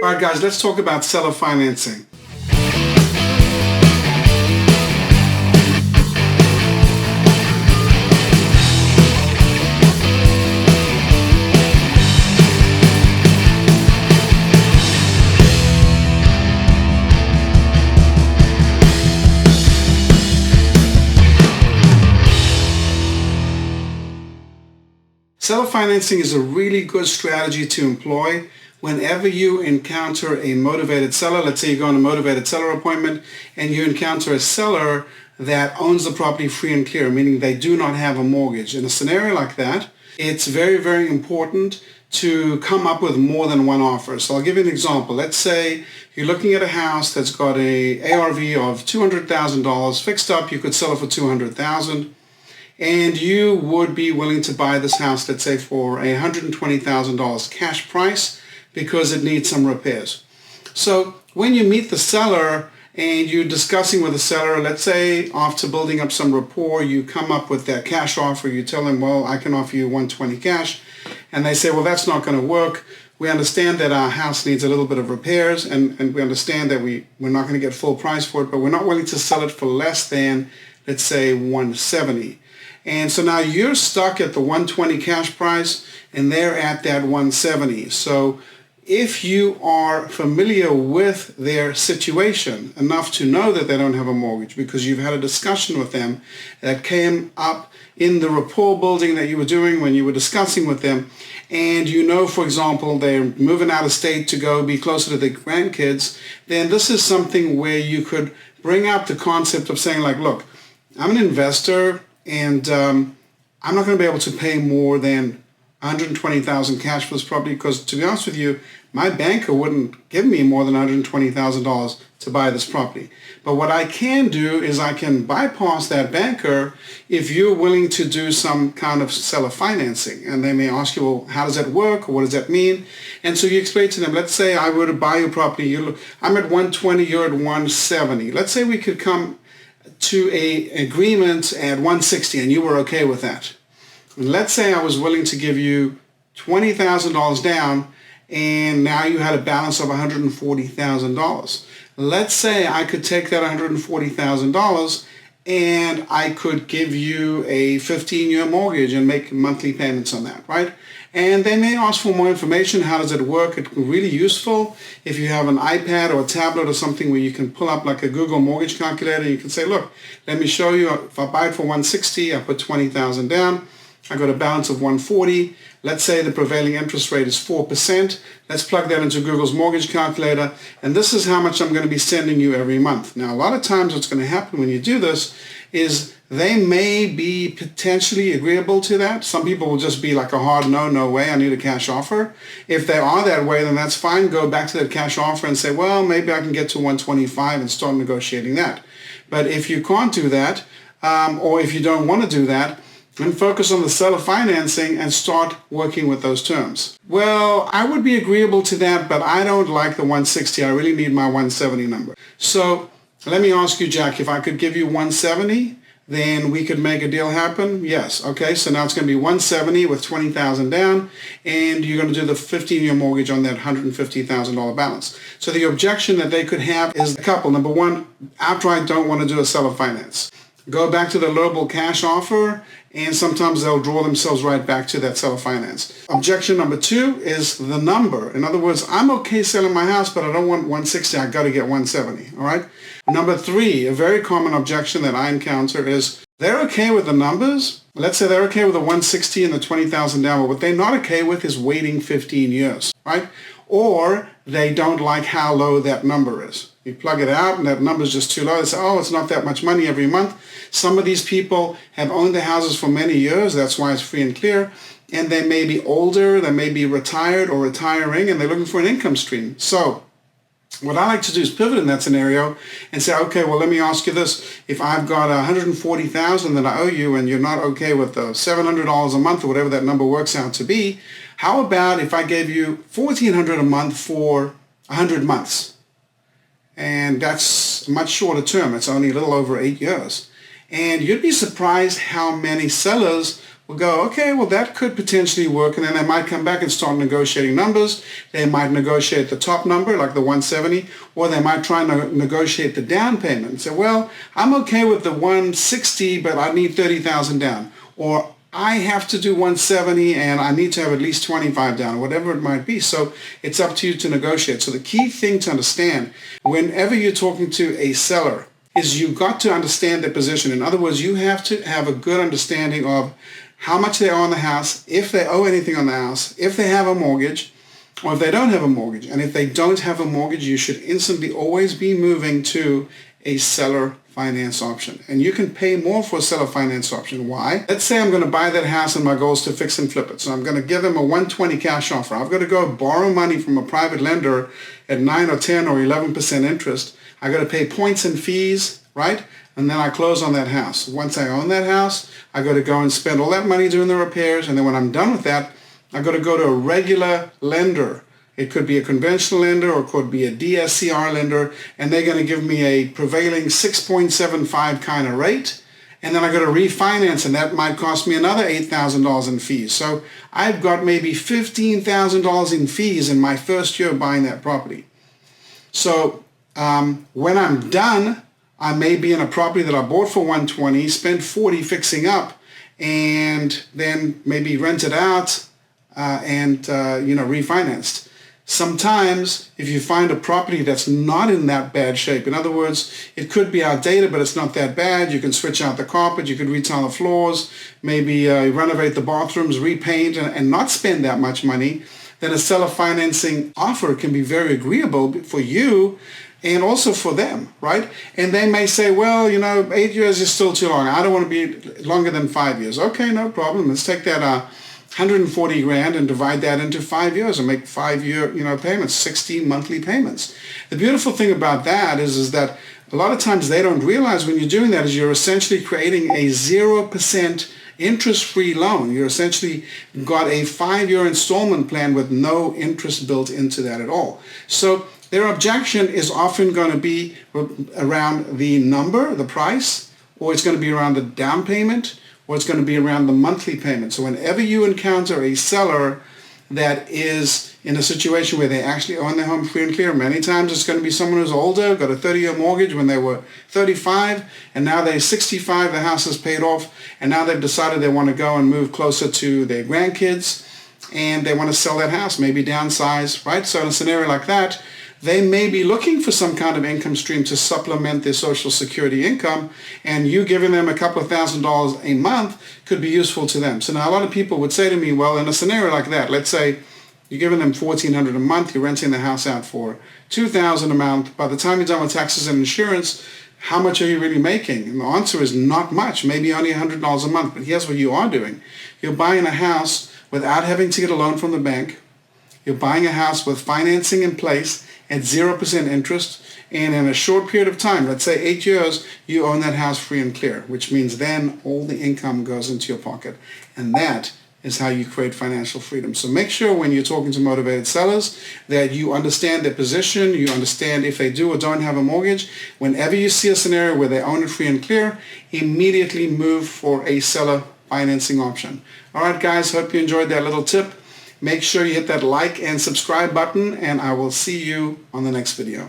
All right, guys, let's talk about seller financing. Seller financing is a really good strategy to employ whenever you encounter a motivated seller. Let's say you go on a motivated seller appointment and you encounter a seller that owns the property free and clear, meaning they do not have a mortgage. In a scenario like that, it's very, very important to come up with more than one offer. So I'll give you an example. Let's say you're looking at a house that's got a ARV of $200,000 fixed up. You could sell it for $200,000. And you would be willing to buy this house, let's say, for a $120,000 cash price because it needs some repairs. So when you meet the seller and you're discussing with the seller, let's say after building up some rapport, you come up with that cash offer. You tell them, well, I can offer you $120 cash. And they say, well, that's not going to work. We understand that our house needs a little bit of repairs, and we understand that we're not going to get full price for it, but we're not willing to sell it for less than, let's say, $170. And so now you're stuck at the $120 cash price and they're at that $170. So if you are familiar with their situation enough to know that they don't have a mortgage because you've had a discussion with them that came up in the rapport building that you were doing when you were discussing with them, and you know, for example, they're moving out of state to go be closer to their grandkids, then this is something where you could bring up the concept of saying like, look, I'm an investor, and I'm not going to be able to pay more than $120,000 cash for this property because, to be honest with you, my banker wouldn't give me more than $120,000 to buy this property. But what I can do is I can bypass that banker if you're willing to do some kind of seller financing. And they may ask you, well, how does that work? Or what does that mean? And so you explain to them, let's say I were to buy your property. I'm at 120, you're at 170. Let's say we could come to a agreement at 160 and you were okay with that. And let's say I was willing to give you $20,000 down and now you had a balance of $140,000. Let's say I could take that $140,000 and I could give you a 15-year mortgage and make monthly payments on that, right? And they may ask for more information. How does it work? It's really useful if you have an iPad or a tablet or something where you can pull up like a Google mortgage calculator. You can say, look, let me show you. If I buy it for 160, I put 20,000 down. I got a balance of 140. Let's say the prevailing interest rate is 4%. Let's plug that into Google's mortgage calculator. And this is how much I'm going to be sending you every month. Now, a lot of times what's going to happen when you do this is they may be potentially agreeable to that. Some people will just be like a hard no way, I need a cash offer. If they are that way, then that's fine. Go back to that cash offer and say, well, maybe I can get to 125 and start negotiating that. But if you can't do that, or if you don't want to do that, then focus on the seller financing and start working with those terms. Well, I would be agreeable to that, but I don't like the 160. I really need my 170 number. So let me ask you, Jack, if I could give you 170, then we could make a deal happen? Yes. Okay, so now it's going to be 170 with 20,000 down, and you're going to do the 15-year mortgage on that $150,000 balance. So the objection that they could have is a couple. Number one, outright don't want to do a seller finance. Go back to the lowball cash offer, and sometimes they'll draw themselves right back to that seller finance. Objection number two is the number. In other words, I'm okay selling my house, but I don't want 160. I got to get 170. All right. Number three, a very common objection that I encounter is they're okay with the numbers. Let's say they're okay with the 160 and the 20,000 down, but what they're not okay with is waiting 15 years, right? Or they don't like how low that number is. You plug it out and that number is just too low. They say, oh, it's not that much money every month. Some of these people have owned their houses for many years. That's why it's free and clear. And they may be older, they may be retired or retiring, and they're looking for an income stream. So what I like to do is pivot in that scenario and say, okay, well, let me ask you this. If I've got $140,000 that I owe you and you're not okay with the $700 a month or whatever that number works out to be, how about if I gave you $1,400 a month for 100 months? And that's a much shorter term. It's only a little over 8 years. And you'd be surprised how many sellers will will go, okay, well, that could potentially work. And then they might come back and start negotiating numbers. They might negotiate the top number, like the 170, or they might try and negotiate the down payment and say, well, I'm okay with the 160, but I need 30,000 down. Or I have to do 170 and I need to have at least 25 down, whatever it might be. So it's up to you to negotiate. So the key thing to understand whenever you're talking to a seller is you got to understand their position. In other words, you have to have a good understanding of how much they owe on the house, if they owe anything on the house, if they have a mortgage, or if they don't have a mortgage. And if they don't have a mortgage, you should instantly always be moving to a seller finance option. And you can pay more for a seller finance option. Why? Let's say I'm going to buy that house and my goal is to fix and flip it. So I'm going to give them a 120 cash offer. I've got to go borrow money from a private lender at 9 or 10 or 11% interest. I got to pay points and fees, right? And then I close on that house. Once I own that house, I got to go and spend all that money doing the repairs. And then when I'm done with that, I got to go to a regular lender. It could be a conventional lender or it could be a DSCR lender, and they're going to give me a prevailing 6.75 kind of rate. And then I got to refinance, and that might cost me another $8,000 in fees. So I've got maybe $15,000 in fees in my first year buying that property. So when I'm done, I may be in a property that I bought for 120, spent 40 fixing up, and then maybe rent it out and refinanced. Sometimes if you find a property that's not in that bad shape, in other words, it could be outdated, but it's not that bad. You can switch out the carpet, you could retile the floors, maybe renovate the bathrooms, repaint, and not spend that much money. Then a seller financing offer can be very agreeable for you and also for them, right? And they may say, well, 8 years is still too long. I don't want to be longer than 5 years. Okay, no problem. Let's take that 140 grand and divide that into 5 years and make 5-year, payments, 60 monthly payments. The beautiful thing about that is that a lot of times they don't realize when you're doing that is you're essentially creating a 0% interest-free loan. You're essentially got a 5-year installment plan with no interest built into that at all. So their objection is often going to be around the number, the price, or it's going to be around the down payment, or it's going to be around the monthly payment. So whenever you encounter a seller that is in a situation where they actually own their home free and clear, many times it's going to be someone who's older, got a 30-year mortgage when they were 35, and now they're 65, the house is paid off, and now they've decided they want to go and move closer to their grandkids, and they want to sell that house, maybe downsize, right? So in a scenario like that, they may be looking for some kind of income stream to supplement their Social Security income, and you giving them a couple of $1,000s a month could be useful to them. So now a lot of people would say to me, well, in a scenario like that, let's say you're giving them $1,400 a month, you're renting the house out for $2,000 a month. By the time you're done with taxes and insurance, how much are you really making? And the answer is not much, maybe only $100 a month. But here's what you are doing. You're buying a house without having to get a loan from the bank. You're buying a house with financing in place at 0% interest, and in a short period of time, let's say 8 years, you own that house free and clear, which means then all the income goes into your pocket. And that is how you create financial freedom. So make sure when you're talking to motivated sellers that you understand their position, you understand if they do or don't have a mortgage. Whenever you see a scenario where they own it free and clear, immediately move for a seller financing option. All right, guys, hope you enjoyed that little tip. Make sure you hit that like and subscribe button, and I will see you on the next video.